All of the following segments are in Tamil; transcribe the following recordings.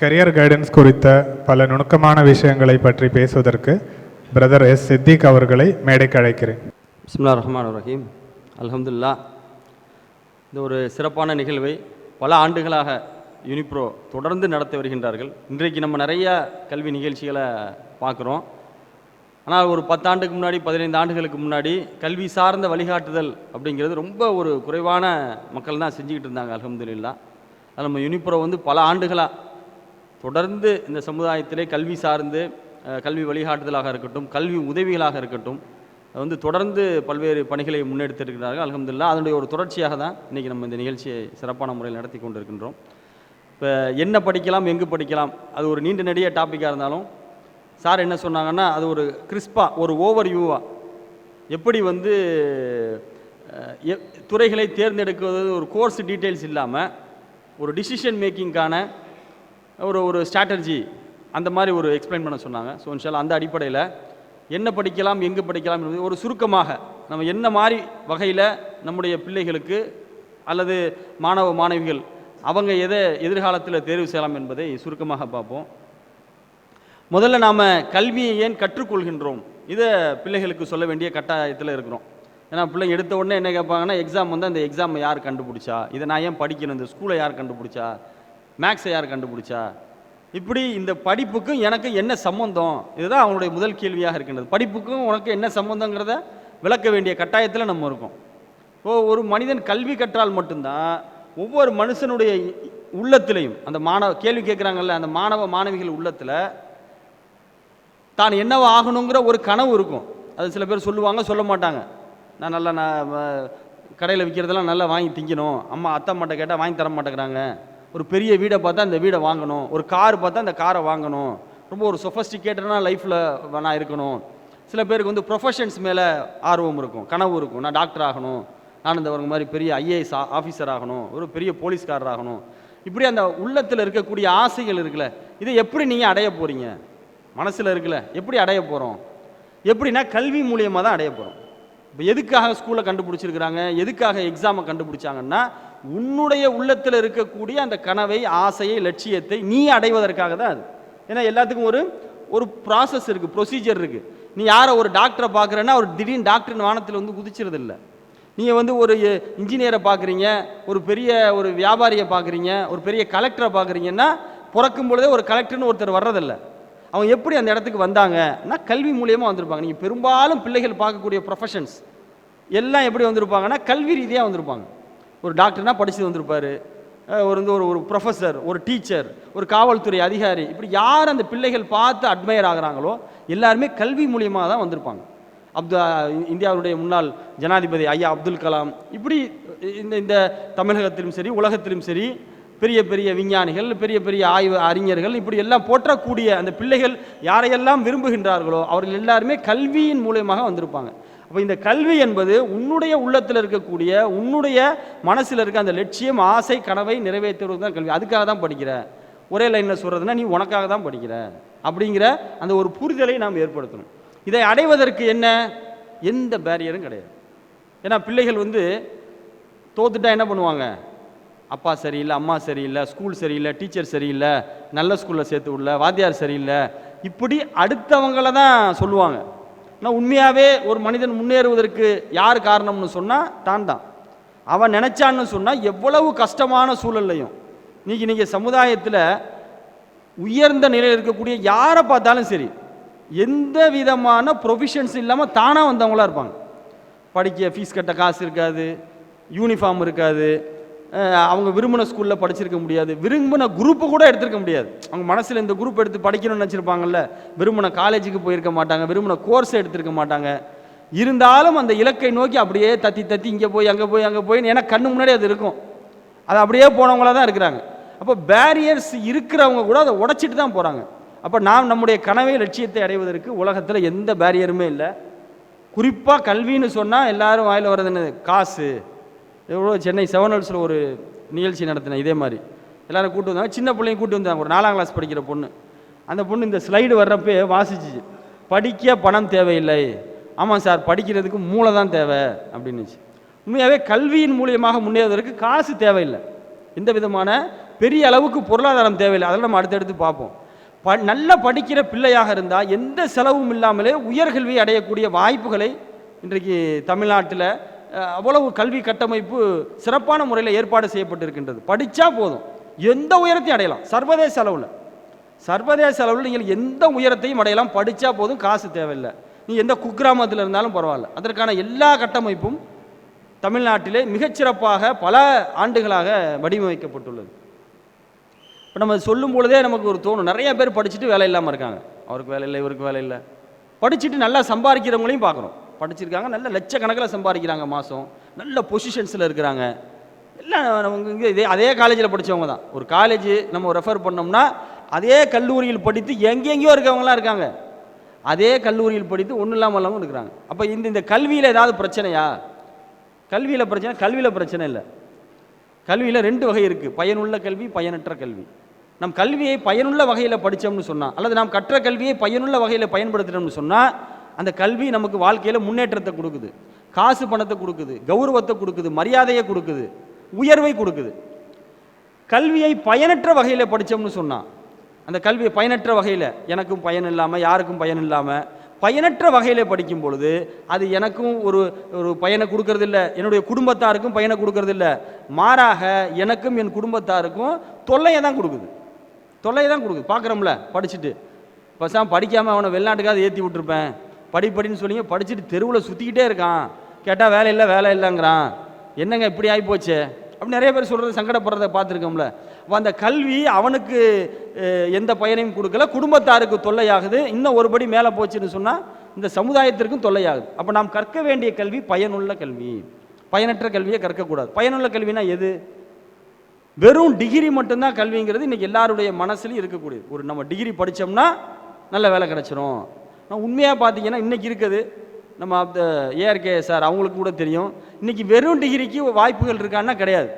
கரியர் கைடன்ஸ் குறித்த பல நுணுக்கமான விஷயங்களை பற்றி பேசுவதற்கு பிரதர் எஸ் சித்திக் அவர்களை மேடைக்கு அழைக்கிறேன். பிஸ்மில்லாஹிர் ரஹ்மானிர் ரஹீம். அல்ஹம்துலில்லாஹ். இந்த ஒரு சிறப்பான நிகழ்வை பல ஆண்டுகளாக யூனிப்ரோ தொடர்ந்து நடத்தி வருகின்றார்கள். இன்றைக்கு நம்ம நிறைய கல்வி நிகழ்ச்சிகளை பார்க்குறோம். ஆனால் ஒரு 10 ஆண்டுக்கு முன்னாடி 15 ஆண்டுகளுக்கு முன்னாடி கல்வி சார்ந்த வழிகாட்டுதல் அப்படிங்கிறது ரொம்ப ஒரு குறைவான மக்கள் தான் செஞ்சுக்கிட்டு இருந்தாங்க. அல்ஹம்துலில்லாஹ். அது நம்ம யூனிப்ரோ பல ஆண்டுகளாக தொடர்ந்து இந்த சமுதாயத்திலே கல்வி சார்ந்து கல்வி வழிகாட்டுதலாக இருக்கட்டும், கல்வி உதவிகளாக இருக்கட்டும், தொடர்ந்து பல்வேறு பணிகளை முன்னெடுத்திருக்கிறார்கள். அல்ஹம்துலில்லாஹ். அதனுடைய ஒரு தொடர்ச்சியாக தான் இன்றைக்கி நம்ம இந்த நிகழ்ச்சியை சிறப்பான முறையில் நடத்தி கொண்டு இருக்கின்றோம். இப்போ என்ன படிக்கலாம், எங்கு படிக்கலாம், அது ஒரு நீண்ட நெடிய டாப்பிக்காக இருந்தாலும் சார் என்ன சொன்னாங்கன்னா, அது ஒரு கிறிஸ்பாக ஒரு ஓவர் வியூவாக எப்படி துறைகளை தேர்ந்தெடுக்கிறது, ஒரு கோர்ஸ் டீட்டெயில்ஸ் இல்லாமல் ஒரு டிசிஷன் மேக்கிங்கான ஒரு ஸ்ட்ராட்டஜி அந்த மாதிரி ஒரு எக்ஸ்பிளைன் பண்ண சொன்னாங்க. ஸோ இன்ஷால்லா அந்த அடிப்படையில் என்ன படிக்கலாம், எங்கு படிக்கலாம் என்பது ஒரு சுருக்கமாக நம்ம என்ன மாதிரி வகையில் நம்முடைய பிள்ளைகளுக்கு அல்லது மாணவ மாணவிகள் அவங்க எதை எதிர்காலத்தில் தேர்வு செய்யலாம் என்பதை சுருக்கமாக பார்ப்போம். முதல்ல நாம் கல்வியை ஏன் கற்றுக்கொள்கின்றோம், இதை பிள்ளைகளுக்கு சொல்ல வேண்டிய கட்டாயத்தில் இருக்கிறோம். ஏன்னா பிள்ளைங்க எடுத்த உடனே என்ன கேட்பாங்கன்னா, எக்ஸாம் அந்த எக்ஸாமை யார் கண்டுபிடிச்சா, இதை நான் ஏன் படிக்கணும், இந்த ஸ்கூலை யார் கண்டுபிடிச்சா, மேக்ஸை யார் கண்டுபிடிச்சா, இப்படி இந்த படிப்புக்கும் எனக்கு என்ன சம்பந்தம், இதுதான் அவங்களுடைய முதல் கேள்வியாக இருக்கின்றது. படிப்புக்கும் உனக்கு என்ன சம்பந்தங்கிறத விளக்க வேண்டிய கட்டாயத்தில் நம்ம இருக்கோம். ஒரு மனிதன் கல்வி கற்றால் மட்டும்தான் ஒவ்வொரு மனுஷனுடைய உள்ளத்திலையும் அந்த கேள்வி கேட்குறாங்கல்ல, அந்த மாணவ மாணவிகள் உள்ளத்தில் தான் என்னவோ ஆகணுங்கிற ஒரு கனவு இருக்கும். அது சில பேர் சொல்லுவாங்க, சொல்ல மாட்டாங்க. நான் கடையில் விற்கிறதெல்லாம் நல்லா வாங்கி திங்கணும், அம்மா அத்தை அம்மாட்ட கேட்டால் வாங்கி தர மாட்டேங்கிறாங்க, ஒரு பெரிய வீடை பார்த்தா இந்த வீடை வாங்கணும், ஒரு கார் பார்த்தா இந்த காரை வாங்கணும், ரொம்ப ஒரு சொஃபஸ்டிகேட்டடான லைஃப்பில் நான் இருக்கணும். சில பேருக்கு ப்ரொஃபஷன்ஸ் மேலே ஆர்வம் இருக்கும், கனவு இருக்கும். நான் டாக்டர் ஆகணும், நான் இந்த மாதிரி பெரிய ஐஏஎஸ் ஆஃபீஸர் ஆகணும், ஒரு பெரிய போலீஸ்காரர் ஆகணும். இப்படி அந்த உள்ளத்தில் இருக்கக்கூடிய ஆசைகள் இருக்குல்ல, இதை எப்படி நீங்கள் அடைய போகிறீங்க, மனசில் இருக்குல்ல, எப்படி அடைய போகிறோம், எப்படின்னா கல்வி மூலியமாக தான் அடைய போகிறோம். இப்போ எதுக்காக ஸ்கூலை கண்டுபிடிச்சிருக்கிறாங்க, எதுக்காக எக்ஸாமை கண்டுபிடிச்சாங்கன்னா, உன்னுடைய உள்ளத்தில் இருக்கக்கூடிய அந்த கனவை, ஆசையை, லட்சியத்தை நீ அடைவதற்காக தான் அது. ஏன்னா எல்லாத்துக்கும் ஒரு ப்ராசஸ் இருக்குது, ப்ரொசீஜர் இருக்குது. நீ யாரை ஒரு டாக்டரை பார்க்குறேன்னா ஒரு திடீர்னு டாக்டர் வானத்தில் குதிச்சிருது இல்லை. நீங்கள் ஒரு இன்ஜினியரை பார்க்குறீங்க, ஒரு பெரிய ஒரு வியாபாரியை பார்க்குறீங்க, ஒரு பெரிய கலெக்டரை பார்க்குறீங்கன்னா பிறக்கும் பொழுதே ஒரு கலெக்டர்னு ஒருத்தர் வர்றதில்லை. அவங்க எப்படி அந்த இடத்துக்கு வந்தாங்கன்னா கல்வி மூலியமாக வந்திருப்பாங்க. நீங்கள் பெரும்பாலும் பிள்ளைகள் பார்க்கக்கூடிய ப்ரொஃபஷன்ஸ் எல்லாம் எப்படி வந்திருப்பாங்கன்னா கல்வி ரீதியாக வந்திருப்பாங்க. ஒரு டாக்டர்னா படித்து வந்திருப்பார், ஒரு ப்ரொஃபஸர், ஒரு டீச்சர், ஒரு காவல்துறை அதிகாரி, இப்படி யார் அந்த பிள்ளைகள் பார்த்து அட்மையர் ஆகிறாங்களோ எல்லாருமே கல்வி மூலியமாக தான் வந்திருப்பாங்க. இந்தியாவுடைய முன்னாள் ஜனாதிபதி ஐயா அப்துல் கலாம், இப்படி இந்த தமிழகத்திலும் சரி உலகத்திலும் சரி பெரிய பெரிய விஞ்ஞானிகள், பெரிய பெரிய ஆய்வு அறிஞர்கள், இப்படி எல்லாம் போற்றக்கூடிய அந்த பிள்ளைகள் யாரையெல்லாம் விரும்புகின்றார்களோ அவர்கள் எல்லாருமே கல்வியின் மூலமாக வந்திருப்பாங்க. அப்போ இந்த கல்வி என்பது உன்னுடைய உள்ளத்தில் இருக்கக்கூடிய, உன்னுடைய மனசில் இருக்க அந்த லட்சியம், ஆசை, கனவை நிறைவேற்றுவது தான் கல்வி. அதுக்காக தான் படிக்கிற, ஒரே லைனில் சொல்கிறதுனா நீ உனக்காக தான் படிக்கிற அப்படிங்கிற அந்த ஒரு புரிதலை நாம் ஏற்படுத்தணும். இதை அடைவதற்கு எந்த பேரியரும் கிடையாது. ஏன்னா பிள்ளைகள் தோத்துட்டா என்ன பண்ணுவாங்க, அப்பா சரியில்லை, அம்மா சரியில்லை, ஸ்கூல் சரியில்லை, டீச்சர் சரியில்லை, நல்ல ஸ்கூலில் சேர்த்து விடல, வாத்தியார் சரியில்லை, இப்படி அடுத்தவங்களை தான் சொல்லுவாங்க. ஆனால் உண்மையாகவே ஒரு மனிதன் முன்னேறுவதற்கு யார் காரணம்னு சொன்னால் தான். அவன் நினச்சான்னு சொன்னால் எவ்வளவு கஷ்டமான சூழல்லையும் நீங்கள் சமுதாயத்தில் உயர்ந்த நிலையில் இருக்கக்கூடிய யாரை பார்த்தாலும் சரி, எந்த விதமான ப்ரொவிஷன்ஸ் இல்லாமல் தானாக வந்தவங்களாக இருப்பாங்க. படிக்க ஃபீஸ் கட்ட காசு இருக்காது, யூனிஃபார்ம் இருக்காது, அவங்க விரும்பின ஸ்கூலில் படிச்சிருக்க முடியாது, விரும்பின குரூப்பை கூட எடுத்திருக்க முடியாது. அவங்க மனசில் இந்த குரூப் எடுத்து படிக்கணும்னு நினச்சிருப்பாங்கல்ல, விரும்பின காலேஜுக்கு போயிருக்க மாட்டாங்க, விரும்பின கோர்ஸை எடுத்திருக்க மாட்டாங்க. இருந்தாலும் அந்த இலக்கை நோக்கி அப்படியே தத்தி இங்கே போய் அங்கே போய் ஏன்னா கண்ணு முன்னாடி அது இருக்கும், அது அப்படியே போனவங்களாக தான் இருக்கிறாங்க. அப்போ பேரியர்ஸ் இருக்கிறவங்க கூட அதை உடைச்சிட்டு தான் போகிறாங்க. அப்போ நாம் நம்முடைய கனவை, லட்சியத்தை அடைவதற்கு உலகத்தில் எந்த பேரியருமே இல்லை. குறிப்பாக கல்வின்னு சொன்னால் எல்லாரும் வாயில் வர்றது என்னது, காசு. எவ்வளோ சென்னை 7 Hills ஒரு நிகழ்ச்சி நடத்தினேன், இதே மாதிரி எல்லோரும் கூட்டு வந்தாங்க, சின்ன பிள்ளைங்க கூட்டு வந்தாங்க. ஒரு 4ஆம் கிளாஸ் படிக்கிற பொண்ணு, அந்த பொண்ணு இந்த ஸ்லைடு வர்றப்பே வாசிச்சிச்சு, படிக்க பணம் தேவையில்லை, ஆமாம் சார் படிக்கிறதுக்கு மூளை தான் தேவை அப்படின்னுச்சு. உண்மையாகவே கல்வியின் மூலியமாக முன்னேறுவதற்கு காசு தேவையில்லை, எந்த விதமான பெரிய அளவுக்கு பொருளாதாரம் தேவையில்லை, அதெல்லாம் நம்ம அடுத்தடுத்து பார்ப்போம். நல்லா படிக்கிற பிள்ளையாக இருந்தால் எந்த செலவும் இல்லாமலே உயர்கல்வி அடையக்கூடிய வாய்ப்புகளை இன்றைக்கு தமிழ்நாட்டில் அவ்வளவு கல்வி கட்டமைப்பு சிறப்பான முறையில் ஏற்பாடு செய்யப்பட்டிருக்கின்றது. படித்தா போதும், எந்த உயரத்தையும் அடையலாம். சர்வதேச அளவில் நீங்கள் எந்த உயரத்தையும் அடையலாம், படித்தா போதும், காசு தேவையில்லை. நீ எந்த குக்கிராமத்தில் இருந்தாலும் பரவாயில்ல. அதற்கான எல்லா கட்டமைப்பும் தமிழ்நாட்டிலே மிகச்சிறப்பாக பல ஆண்டுகளாக வடிவமைக்கப்பட்டுள்ளது. இப்போ நம்ம சொல்லும் பொழுதே நமக்கு ஒரு தோணும், நிறைய பேர் படிச்சுட்டு வேலை இல்லாமல் இருக்காங்க. அவருக்கு வேலை இல்லை, இவருக்கு வேலை இல்லை. படிச்சுட்டு நல்லா சம்பாதிக்கிறவங்களையும் பார்க்குறோம். படிச்சிருக்காங்க, நல்ல லட்சக்கணக்கில் சம்பாதிக்கிறாங்க, மாதம் நல்ல பொசிஷன்ஸில் இருக்கிறாங்க. எல்லாம் நமக்கு இங்கே அதே காலேஜில் படித்தவங்க தான். ஒரு காலேஜ் நம்ம ரெஃபர் பண்ணோம்னா அதே கல்லூரியில் படித்து எங்கெங்கேயோ இருக்கவங்களாம் இருக்காங்க. அதே கல்லூரியில் படித்து ஒன்றும் இல்லாமல் இருக்கிறாங்க. அப்போ இந்த கல்வியில் ஏதாவது பிரச்சனையா? கல்வியில் பிரச்சனை இல்லை. கல்வியில் 2 வகை இருக்குது, பயனுள்ள கல்வி, பயனற்ற கல்வி. நம் கல்வியை பயனுள்ள வகையில் படித்தோம்னு சொன்னால், அல்லது நாம் கற்ற கல்வியை பயனுள்ள வகையில் பயன்படுத்தினோம்னு சொன்னால், அந்த கல்வி நமக்கு வாழ்க்கையில் முன்னேற்றத்தை கொடுக்குது, காசு பணத்தை கொடுக்குது, கௌரவத்தை கொடுக்குது, மரியாதையை கொடுக்குது, உயர்வை கொடுக்குது. கல்வியை பயனற்ற வகையில் படித்தோம்னு சொன்னால், அந்த கல்வியை பயனற்ற வகையில், எனக்கும் பயன் இல்லாமல், யாருக்கும் பயன் இல்லாமல், பயனற்ற வகையில் படிக்கும் பொழுது அது எனக்கும் ஒரு பயனை கொடுக்கறதில்லை, என்னுடைய குடும்பத்தாருக்கும் பயனை கொடுக்கறதில்ல, மாறாக எனக்கும் என் குடும்பத்தாருக்கும் தொல்லையை தான் கொடுக்குது. பார்க்குறோம்ல, படிச்சுட்டு பசாம் படிக்காமல் அவனை வெளிநாட்டுக்காவது ஏற்றி விட்டுருப்பேன், படின்னு சொல்லிங்க, படிச்சுட்டு தெருவில் சுற்றிக்கிட்டே இருக்கான், கேட்டால் வேலை இல்லைங்கிறான், என்னங்க இப்படி ஆகிப்போச்சு அப்படி நிறைய பேர் சொல்கிறது, சங்கடப்படுறதை பார்த்துருக்கோம்ல. அப்போ அந்த கல்வி அவனுக்கு எந்த பயனையும் கொடுக்கல, குடும்பத்தாருக்கு தொல்லையாகுது. இன்னும் ஒருபடி மேலே போச்சுன்னு சொன்னால் இந்த சமுதாயத்திற்கும் தொல்லையாகுது. அப்போ நாம் கற்க வேண்டிய கல்வி பயனுள்ள கல்வி, பயனற்ற கல்வியை கற்கக்கூடாது. பயனுள்ள கல்வினா எது? வெறும் டிகிரி மட்டும்தான் கல்விங்கிறது இன்றைக்கி எல்லாருடைய மனசுலையும் இருக்கக்கூடியது. ஒரு நம்ம டிகிரி படித்தோம்னா நல்ல வேலை கிடச்சிரும். நான் உண்மையாக பார்த்தீங்கன்னா இன்றைக்கி இருக்குது, நம்ம ஏஆர்கே சார் அவங்களுக்கு கூட தெரியும், இன்றைக்கி வெறும் டிகிரிக்கு வாய்ப்புகள் இருக்கான்னா கிடையாது.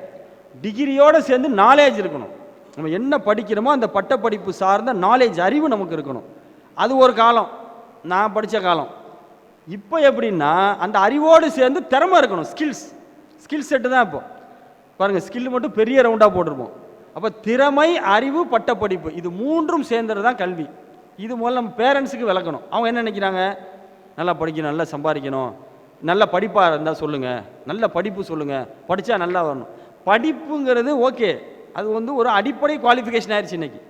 டிகிரியோடு சேர்ந்து நாலேஜ் இருக்கணும். நம்ம என்ன படிக்கிறோமோ அந்த பட்டப்படிப்பு சார்ந்த நாலேஜ், அறிவு நமக்கு இருக்கணும். அது ஒரு காலம், நான் படித்த காலம். இப்போ எப்படின்னா அந்த அறிவோடு சேர்ந்து திறமை இருக்கணும், ஸ்கில் செட்டு தான். இப்போ பாருங்கள், ஸ்கில் மட்டும் பெரிய ரவுண்டாக போட்டிருப்போம். அப்போ திறமை, அறிவு, பட்டப்படிப்பு, இது 3ம் சேர்ந்தது தான் கல்வி. இது முதல்ல நம்ம பேரண்ட்ஸுக்கு விளக்கணும். அவங்க என்ன நினைக்கிறாங்க, நல்லா படிக்கணும், நல்லா சம்பாதிக்கணும், நல்ல படிப்பாக இருந்தால் சொல்லுங்கள், நல்ல படிப்பு சொல்லுங்கள், படித்தா நல்லா வரணும். படிப்புங்கிறது ஓகே, அது ஒரு அடிப்படை குவாலிஃபிகேஷன் ஆயிடுச்சு இன்றைக்கி.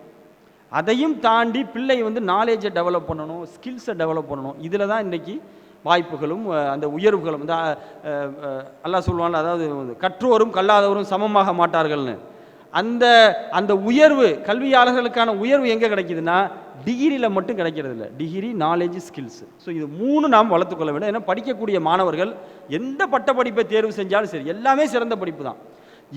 அதையும் தாண்டி பிள்ளை நாலேஜை டெவலப் பண்ணணும், ஸ்கில்ஸை டெவலப் பண்ணணும். இதில் தான் இன்றைக்கி வாய்ப்புகளும் அந்த உயர்வுகளும். இந்த அல்லாஹ் சொல்லுவாங்க, அதாவது கற்றோரும் கல்லாதவரும் சமமாக மாட்டார்கள்னு. அந்த உயர்வு, கல்வியாளர்களுக்கான உயர்வு எங்கே கிடைக்குதுன்னா டிகிரியில் மட்டும் கிடைக்கிறது இல்லை. Degree, knowledge, skills. ஸோ இது 3 நாம் வளர்த்துக்கொள்ள வேண்டும். ஏன்னா படிக்கக்கூடிய மாணவர்கள் எந்த பட்ட படிப்பை தேர்வு செஞ்சாலும் சரி, எல்லாமே சிறந்த படிப்பு தான்.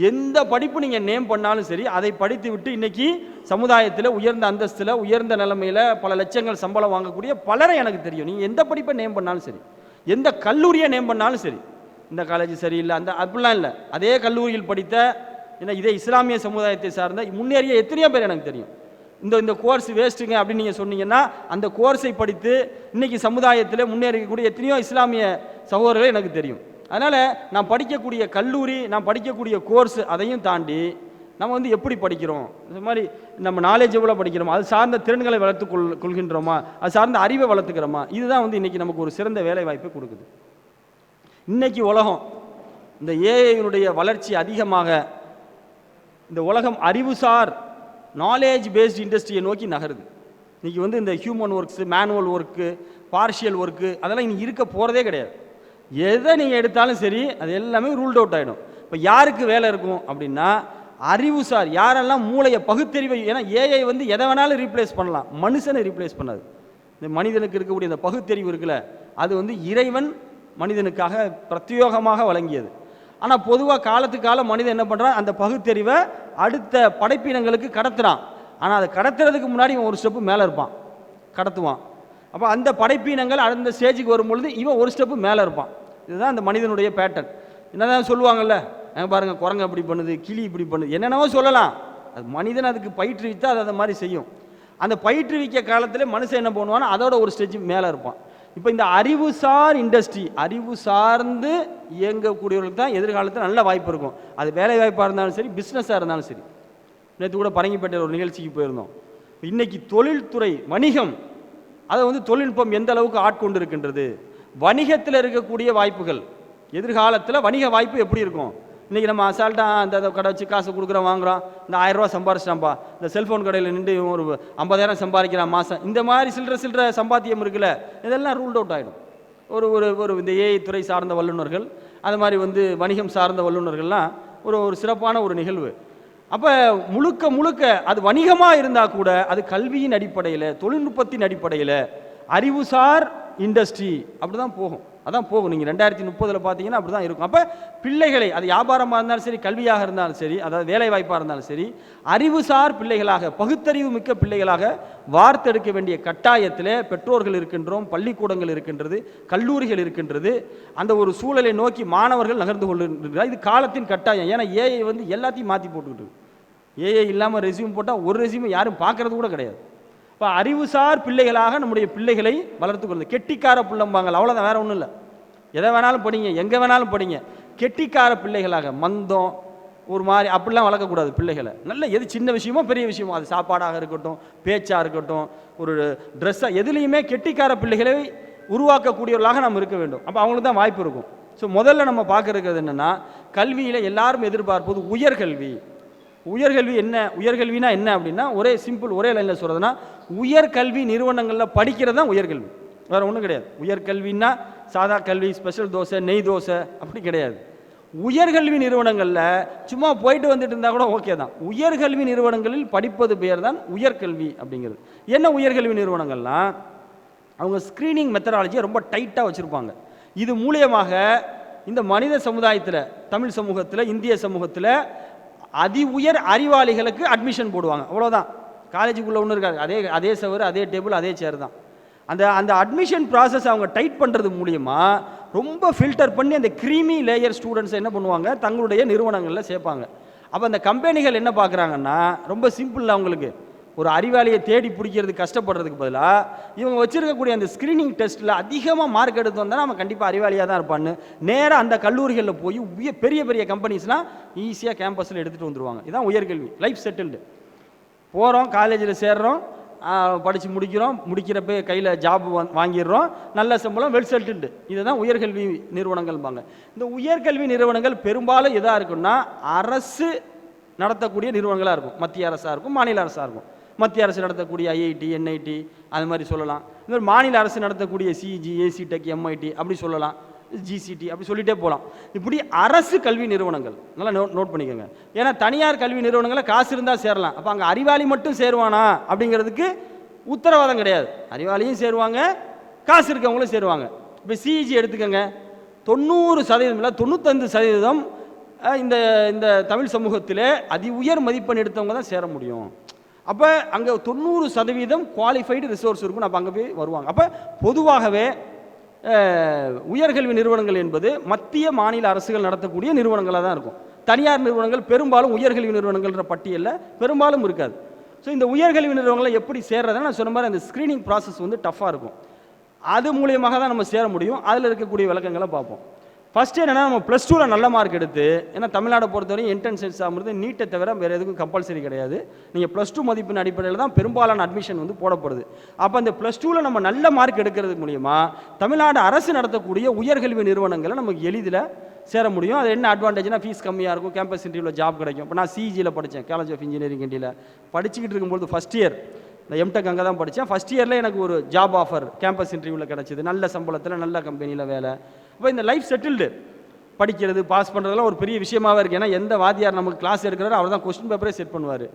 எந்த படிப்பு நீங்கள் நேம் பண்ணாலும் சரி, அதை படித்து விட்டு இன்றைக்கி சமுதாயத்தில் உயர்ந்த அந்தஸ்தில், உயர்ந்த நிலைமையில் பல லட்சங்கள் சம்பளம் வாங்கக்கூடிய பலரை எனக்கு தெரியும். நீங்கள் எந்த படிப்பை நேம் பண்ணாலும் சரி, எந்த கல்லூரியை நேம் பண்ணாலும் சரி, இந்த காலேஜ் சரியில்லை, அப்படிலாம் இல்லை, அதே கல்லூரியில் படித்த, ஏன்னா இதே இஸ்லாமிய சமுதாயத்தை சார்ந்த முன்னேறிய எத்தனையோ பேர் எனக்கு தெரியும். இந்த கோர்ஸ் வேஸ்ட்டுங்க அப்படின்னு நீங்கள் சொன்னீங்கன்னா, அந்த கோர்ஸை படித்து இன்றைக்கி சமுதாயத்தில் முன்னேறக்கூடிய எத்தனையோ இஸ்லாமிய சகோதரர்கள் எனக்கு தெரியும். அதனால் நான் படிக்கக்கூடிய கல்லூரி, நான் படிக்கக்கூடிய கோர்ஸ், அதையும் தாண்டி நம்ம எப்படி படிக்கிறோம், இந்த மாதிரி நம்ம நாலேஜ் எவ்வளோ படிக்கிறோமா, அது சார்ந்த திறன்களை வளர்த்து கொள்கின்றோமா, அது சார்ந்த அறிவை வளர்த்துக்கிறோமா, இதுதான் இன்றைக்கி நமக்கு ஒரு சிறந்த வேலை வாய்ப்பை கொடுக்குது. இன்றைக்கி உலகம் இந்த ஏஐனுடைய வளர்ச்சி அதிகமாக இந்த உலகம் அறிவுசார் நாலேஜ் பேஸ்ட் இண்டஸ்ட்ரியை நோக்கி நகருது. இன்றைக்கி இந்த human works, manual work, partial work, அதெல்லாம் இன்னைக்கு இருக்க போகிறதே கிடையாது. எதை நீங்கள் எடுத்தாலும் சரி, அது எல்லாமே ரூல்ட் அவுட் ஆகிடும். இப்போ யாருக்கு வேலை இருக்கும் அப்படின்னா அறிவுசார், யாரெல்லாம் மூளையை பகுத்தறிவை, ஏன்னா ஏஐ எதை வேணாலும் ரீப்ளேஸ் பண்ணலாம், மனுஷனை ரீப்ளேஸ் பண்ணாது. இந்த மனிதனுக்கு இருக்கக்கூடிய இந்த பகுத்தறிவு இருக்குல்ல, அது இறைவன் மனிதனுக்காக பிரத்யோகமாக வழங்கியது. ஆனால் பொதுவாக காலத்துக்கு காலம் மனிதன் என்ன பண்ணுறான், அந்த பகுத்தறிவை அடுத்த படைப்பினங்களுக்கு கடத்துறான். ஆனால் அதை கடத்துறதுக்கு முன்னாடி இவன் ஒரு ஸ்டெப்பு மேலே இருப்பான், கடத்துவான். அப்போ அந்த படைப்பினங்கள் அந்த ஸ்டேஜுக்கு வரும்பொழுது இவன் ஒரு ஸ்டெப்பு மேலே இருப்பான். இதுதான் அந்த மனிதனுடைய பேட்டர்ன். என்னதான் சொல்லுவாங்கல்ல, பாருங்கள் குரங்கு அப்படி பண்ணுது, கிளி இப்படி பண்ணுது, என்னென்னவோ சொல்லலாம். அது மனிதன் அதுக்கு பயிற்றுவித்தா அது அந்த மாதிரி செய்யும். அந்த பயிற்றுவிக்க காலத்தில் மனுஷன் என்ன பண்ணுவான்னா அதோட ஒரு ஸ்டேஜ் மேலே இருப்பான். இப்போ இந்த அறிவுசார் இண்டஸ்ட்ரி, அறிவு சார்ந்து இயங்கக்கூடியவர்களுக்கு தான் எதிர்காலத்தில் நல்ல வாய்ப்பு இருக்கும். அது வேலை வாய்ப்பாக இருந்தாலும் சரி, பிஸ்னஸாக இருந்தாலும் சரி. நேற்று கூட பரங்கிப்பேட்டையில் ஒரு நிகழ்ச்சிக்கு போயிருந்தோம். இன்னைக்கு தொழில்துறை வணிகம் அதை வந்து தொழில்நுட்பம் எந்த அளவுக்கு ஆட்கொண்டு இருக்கின்றது, வணிகத்தில் இருக்கக்கூடிய வாய்ப்புகள், எதிர்காலத்தில் வணிக வாய்ப்பு எப்படி இருக்கும். இன்றைக்கி நம்ம அசால்ட்டாக அந்த கடை வச்சு காசு கொடுக்குறோம் வாங்குகிறோம், இந்த 1000 ரூபா சம்பாரிச்சிட்டான்ப்பா, இந்த செல்ஃபோன் கடையில் நின்று ஒரு 50,000 சம்பாதிக்கிறான் மாதம், இந்த மாதிரி சில்லற சம்பாத்தியம் இருக்குல்ல, இதெல்லாம் ரூல்ட் அவுட் ஆகிடும். ஒரு ஒரு ஒரு இந்த ஏஐ துறை சார்ந்த வல்லுநர்கள், அது மாதிரி வந்து வணிகம் சார்ந்த வல்லுநர்கள்லாம் ஒரு சிறப்பான ஒரு நிகழ்வு. அப்போ முழுக்க அது வணிகமாக இருந்தால் கூட அது கல்வியின் அடிப்படையில், தொழில்நுட்பத்தின் அடிப்படையில், அறிவுசார் இண்டஸ்ட்ரி அப்படி தான் போகும். அதான் போகும். நீங்கள் 2030 பார்த்தீங்கன்னா அப்படி தான் இருக்கும். அப்போ பிள்ளைகளை, அது வியாபாரமாக இருந்தாலும் சரி, கல்வியாக இருந்தாலும் சரி, அதாவது வேலை வாய்ப்பாக இருந்தாலும் சரி, அறிவுசார் பிள்ளைகளாக, பகுத்தறிவு மிக்க பிள்ளைகளாக வார்த்தெடுக்க வேண்டிய கட்டாயத்தில் பெற்றோர்கள் இருக்கின்றோம், பள்ளிக்கூடங்கள் இருக்கின்றது, கல்லூரிகள் இருக்கின்றது. அந்த ஒரு சூழலை நோக்கி மாணவர்கள் நகர்ந்து கொள்ளுகின்றார். இது காலத்தின் கட்டாயம். ஏன்னா ஏஐ வந்து எல்லாத்தையும் மாற்றி போட்டுக்கிட்டு, ஏஐ இல்லாமல் ரெஸ்யூம் போட்டால் ஒரு ரெஸ்யூம் யாரும் பார்க்கறது கூட கிடையாது. இப்போ அறிவுசார் பிள்ளைகளாக நம்முடைய பிள்ளைகளை வளர்த்துக்கொள்வது. கெட்டிக்கார பிள்ளைம்பாங்க, அவ்வளோதான், வேற ஒன்றும் இல்லை. எதை வேணாலும் படிங்க, எங்கே வேணாலும் படிங்க. கெட்டிக்கார பிள்ளைகளாக, மந்தம் ஒரு மாதிரி அப்படிலாம் வளர்க்கக்கூடாது பிள்ளைகளை. நல்ல எது சின்ன விஷயமோ பெரிய விஷயமோ, அது சாப்பாடாக இருக்கட்டும், பேச்சாக இருக்கட்டும், ஒரு ட்ரெஸ்ஸாக, எதுலேயுமே கெட்டிக்கார பிள்ளைகளை உருவாக்கக்கூடியவர்களாக நம்ம இருக்க வேண்டும். அப்போ அவங்களுக்கு தான் வாய்ப்பு இருக்கும். ஸோ முதல்ல நம்ம பார்க்கறது என்னென்னா, கல்வியில் எல்லாரும் எதிர்பார்ப்பது உயர்கல்வி. உயர்கல்வி என்ன, உயர்கல்வினா என்ன அப்படின்னா, ஒரே சிம்பிள், ஒரே லைனில் சொல்கிறதுனா, உயர்கல்வி நிறுவனங்களில் படிக்கிறது தான் உயர்கல்வி, வேறு ஒன்றும் கிடையாது. உயர்கல்வின்னா சாதா கல்வி, ஸ்பெஷல் தோசை, நெய் தோசை அப்படி கிடையாது. உயர்கல்வி நிறுவனங்களில் சும்மா போயிட்டு வந்துட்டு இருந்தால் கூட ஓகே தான். உயர்கல்வி நிறுவனங்களில் படிப்பது பேர் தான் உயர்கல்வி அப்படிங்கிறது. என்ன உயர்கல்வி நிறுவனங்கள்லாம், அவங்க ஸ்க்ரீனிங் மெத்தடாலஜியை ரொம்ப டைட்டாக வச்சுருப்பாங்க. இது மூலியமாக இந்த மனித சமுதாயத்தில், தமிழ் சமூகத்தில், இந்திய சமூகத்தில் அதி உயர் அறிவாளிகளுக்கு அட்மிஷன் போடுவாங்க, அவ்வளோதான். காலேஜுக்குள்ளே ஒன்று இருக்காது, அதே சவர், அதே டேபிள், அதே சேர் தான். அந்த அட்மிஷன் ப்ராசஸ் அவங்க டைட் பண்ணுறது மூலியமாக ரொம்ப ஃபில்டர் பண்ணி அந்த க்ரீமி லேயர் ஸ்டூடெண்ட்ஸை என்ன பண்ணுவாங்க, தங்களுடைய நிறுவனங்களில் சேர்ப்பாங்க. அப்போ அந்த கம்பெனிகள் என்ன பார்க்குறாங்கன்னா, ரொம்ப சிம்பிள், அவங்களுக்கு ஒரு அறிவாளியை தேடி பிடிக்கிறதுக்கு கஷ்டப்படுறதுக்கு பதிலாக இவங்க வச்சுருக்கக்கூடிய அந்த ஸ்க்ரீனிங் டெஸ்ட்டில் அதிகமாக மார்க் எடுத்து வந்தால் நம்ம கண்டிப்பாக அறிவாளியாக தான் இருப்பான்னு நேராக அந்த கல்லூரிகளில் போய் பெரிய பெரிய கம்பெனிஸ்லாம் ஈஸியாக கேம்பஸில் எடுத்துகிட்டு வந்துடுவாங்க. இதுதான் உயர்கல்வி, லைஃப் செட்டில்டு. போகிறோம், காலேஜில் சேர்றோம், படித்து முடிக்கிறப்ப கையில் ஜாப் வாங்கிடுறோம், நல்ல சம்பளம், வெல் செட்டில்டு. இதுதான் உயர்கல்வி நிறுவனங்கள்பாங்க. இந்த உயர்கல்வி நிறுவனங்கள் பெரும்பாலும் எதாக இருக்குன்னா, அரசு நடத்தக்கூடிய நிறுவனங்களாக இருக்கும். மத்திய அரசாக இருக்கும், மாநில அரசாக இருக்கும். மத்திய அரசு நடத்தக்கூடிய ஐஐடி, என்ஐடி அது மாதிரி சொல்லலாம். இந்த மாதிரி மாநில அரசு நடத்தக்கூடிய சிஜி, ஏசி டெக், எம்ஐடி அப்படி சொல்லலாம், ஜிசிடி அப்படி சொல்லிகிட்டே போகலாம். இப்படி அரசு கல்வி நிறுவனங்கள் நல்லா நோட் பண்ணிக்கோங்க. ஏன்னா தனியார் கல்வி நிறுவனங்களில் காசு இருந்தால் சேரலாம். அப்போ அங்கே அறிவாளி மட்டும் சேருவானா அப்படிங்கிறதுக்கு உத்தரவாதம் கிடையாது. அறிவாளியும் சேருவாங்க, காசு இருக்கவங்களும் சேருவாங்க. இப்போ சிஇஜி எடுத்துக்கோங்க, 90% இல்லை 95% இந்த இந்த தமிழ் சமூகத்தில் அதி உயர் மதிப்பெண் எடுத்தவங்க தான் சேர முடியும். அப்போ அங்கே 90% குவாலிஃபைடு ரிசோர்ஸ் இருக்கும், அப்போ அங்கே போய் வருவாங்க. அப்போ பொதுவாகவே உயர்கல்வி நிறுவனங்கள் என்பது மத்திய மாநில அரசுகள் நடத்தக்கூடிய நிறுவனங்களாக தான் இருக்கும். தனியார் நிறுவனங்கள் பெரும்பாலும் உயர்கல்வி நிறுவனங்கள்ன்ற பட்டியலில் பெரும்பாலும் இருக்காது. ஸோ இந்த உயர்கல்வி நிறுவனங்களை எப்படி சேர்றதுன்னா, நான் சொன்ன மாதிரி அந்த ஸ்க்ரீனிங் ப்ராசஸ் வந்து டஃப்பாக இருக்கும். அது மூலியமாக தான் நம்ம சேர முடியும். அதில் இருக்கக்கூடிய விளக்கங்களை பார்ப்போம். ஃபஸ்ட்டு என்னென்னா, நம்ம ப்ளஸ் 2ல் நல்ல மார்க் எடுத்து, ஏன்னா தமிழ்நாடை பொறுத்தவரையும் என்ட்ரன்ஸ் எக்ஸாம்ங்கிறது நீட்டை தவிர வேறு எதுக்கும் கம்பல்சரி கிடையாது. நீங்கள் ப்ளஸ் 2 மதிப்பின் அடிப்படையில் தான் பெரும்பாலான அட்மிஷன் வந்து போடப்படுது. அப்போ அந்த ப்ளஸ் 2ல் நம்ம நல்ல மார்க் எடுக்கிறது மூலிமா தமிழ்நாடு அரசு நடத்தக்கூடிய உயர்கல்வி நிறுவனங்களை நமக்கு எளிதில் சேர முடியும். அது என்ன அட்வான்டேஜ்னா, ஃபீஸ் கம்மியாக இருக்கும், கேம்பஸ் இன்டர்வியூவில் ஜாப் கிடைக்கும். இப்போ நான் சிஜியில் படித்தேன், காலேஜ் ஆஃப் இன்ஜினியரிங் இண்டியில் படிச்சுக்கிட்டு இருக்கும்போது ஃபஸ்ட் இயர் நான் எம்டெக் அங்கே தான் படித்தேன். ஃபஸ்ட் இயரில் எனக்கு ஒரு ஜாப் ஆஃபர் கேம்பஸ் இன்டர்வியூவில் கிடச்சிது, நல்ல சம்பளத்தில், நல்ல கம்பெனியில் வேலை. இப்போ இந்த லைஃப் செட்டில்டு, படிக்கிறது பாஸ் பண்ணுறதுலாம் ஒரு பெரிய விஷயமாகவே இருக்குது. ஏன்னா எந்த வாத்தியார் நமக்கு கிளாஸ் எடுக்கிறாரோ அவர் தான் கொஸ்டின் பேப்பரே செட் பண்ணுவார்.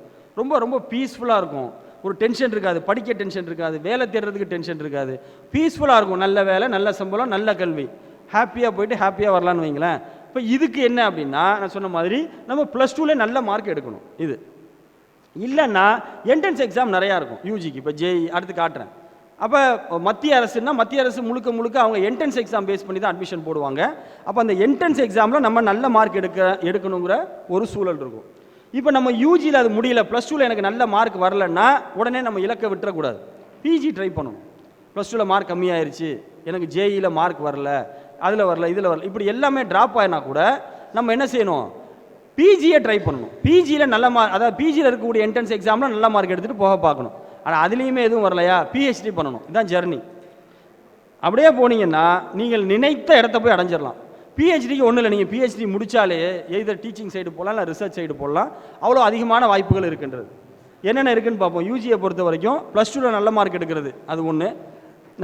ரொம்ப ரொம்ப பீஸ்ஃபுல்லாக இருக்கும், ஒரு டென்ஷன் இருக்காது, படிக்க டென்ஷன் இருக்காது, வேலை தேடுறதுக்கு டென்ஷன் இருக்காது, பீஸ்ஃபுல்லாக இருக்கும். நல்ல வேலை, நல்ல சம்பளம், நல்ல கல்வி, ஹாப்பியாக போயிட்டு ஹாப்பியாக வரலான்னு வைங்களேன். இப்போ இதுக்கு என்ன அப்படின்னா, நான் சொன்ன மாதிரி நம்ம ப்ளஸ் 2ல் நல்ல மார்க் எடுக்கணும். இது இல்லைன்னா என்ட்ரன்ஸ் எக்ஸாம் நிறையா இருக்கும் யூஜிக்கு. இப்போ ஜேஇ அடுத்து காட்டுறேன். அப்போ மத்திய அரசுன்னா மத்திய அரசு முழுக்க அவங்க என்ட்ரன்ஸ் எக்ஸாம் பேஸ் பண்ணி தான் அட்மிஷன் போடுவாங்க. அப்போ அந்த என்ட்ரன்ஸ் எக்ஸாமில் நம்ம நல்ல மார்க் எடுக்கணுங்கிற ஒரு சூழல் இருக்கும். இப்போ நம்ம யூஜியில் அது முடியல, ப்ளஸ் 2ல் எனக்கு நல்ல மார்க் வரலன்னா உடனே நம்ம இலக்கை விட்டுறக்கூடாது, பிஜி ட்ரை பண்ணணும். ப்ளஸ் 2ல் மார்க் கம்மியாயிருச்சு, எனக்கு ஜேஇயில் மார்க் வரல, அதில் வரல, இதில் வரல, இப்படி எல்லாமே ட்ராப் ஆகினா கூட நம்ம என்ன செய்யணும், பிஜியை ட்ரை பண்ணணும். பிஜியில் நல்ல மார்க், அதாவது பிஜியில் இருக்கக்கூடிய என்ட்ரன்ஸ் எக்ஸாமில் நல்ல மார்க் எடுத்துகிட்டு போக பார்க்கணும். ஆனால் அதுலேயுமே எதுவும் வரலையா, பிஹெச்டி பண்ணணும். இதுதான் ஜெர்னி. அப்படியே போனீங்கன்னா நீங்கள் நினைத்த இடத்த போய் அடைஞ்சிடலாம். பிஹெச்டிக்கு ஒன்றும் இல்லை, நீங்கள் பிஹெச்டி முடித்தாலே எய்தர் டீச்சிங் சைடு போடலாம், இல்லை ரிசர்ச் சைடு போடலாம். அவ்வளோ அதிகமான வாய்ப்புகள் இருக்கின்றது. என்னென்ன இருக்குன்னு பார்ப்போம். யூஜியை பொறுத்த வரைக்கும் +2ல் நல்ல மார்க் எடுக்கிறது அது ஒன்று.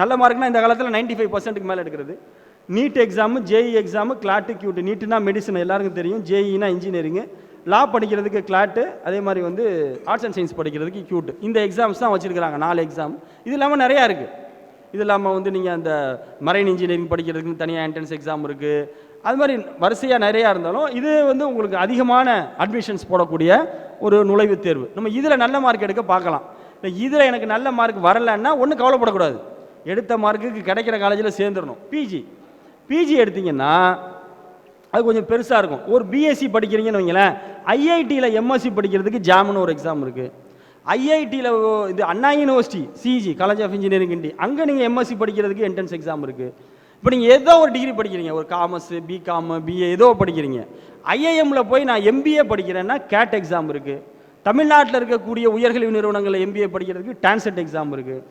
நல்ல மார்க்னால் இந்த காலத்தில் 95% மேலே எடுக்கிறது. NEET exam, JEE exam, CLAT, CUET. நீட்டுனா மெடிசன் எல்லாருக்கும் தெரியும், ஜேஇனா இன்ஜினியரிங்கு, லா படிக்கிறதுக்கு கிளாட்டு, அதே மாதிரி வந்து ஆர்ட்ஸ் அண்ட் சயின்ஸ் படிக்கிறதுக்கு கியூட்டு. இந்த எக்ஸாம்ஸ் தான் வச்சுருக்கிறாங்க, 4 எக்ஸாம். இது இல்லாமல் நிறையா இருக்குது. இது இல்லாமல் வந்து நீங்கள் அந்த மரைன் இன்ஜினியரிங் படிக்கிறதுக்கு தனியாக என்ட்ரன்ஸ் எக்ஸாம் இருக்குது. அது மாதிரி வரிசையாக நிறையா இருந்தாலும் இது வந்து உங்களுக்கு அதிகமான அட்மிஷன்ஸ் போடக்கூடிய ஒரு நுழைவுத் தேர்வு. நம்ம இதில் நல்ல மார்க் எடுக்க பார்க்கலாம். இதில் எனக்கு நல்ல மார்க் வரலைன்னா ஒன்றும் கவலைப்படக்கூடாது, எடுத்த மார்க்குக்கு கிடைக்கிற காலேஜில் சேர்ந்துடணும். பிஜி எடுத்தீங்கன்னா அது கொஞ்சம் பெருசாக இருக்கும். ஒரு பிஎஸ்சி படிக்கிறீங்கன்னு வைங்களேன், ஐஐடியில் எம்எஸ்சி படிக்கிறதுக்கு ஜாம்னு ஒரு எக்ஸாம் இருக்குது. ஐஐடியில் இது Anna university CG, college of engineering Guindy, அங்கே நீங்கள் எம்எஸ்சி படிக்கிறதுக்கு என்ட்ரன்ஸ் எக்ஸாம் இருக்குது. இப்போ நீங்கள் ஏதோ ஒரு டிகிரி படிக்கிறீங்க, ஒரு காமர்ஸு, பிகாம், பிஏ ஏதோ படிக்கிறீங்க. ஐஐஎம்மில் போய் நான் எம்பிஏ படிக்கிறேன்னா கேட் எக்ஸாம் இருக்குது. தமிழ்நாட்டில் இருக்கக்கூடிய உயர்கல்வி நிறுவனங்களில் எம்பிஏ படிக்கிறதுக்கு டான்செட் எக்ஸாம் இருக்குது.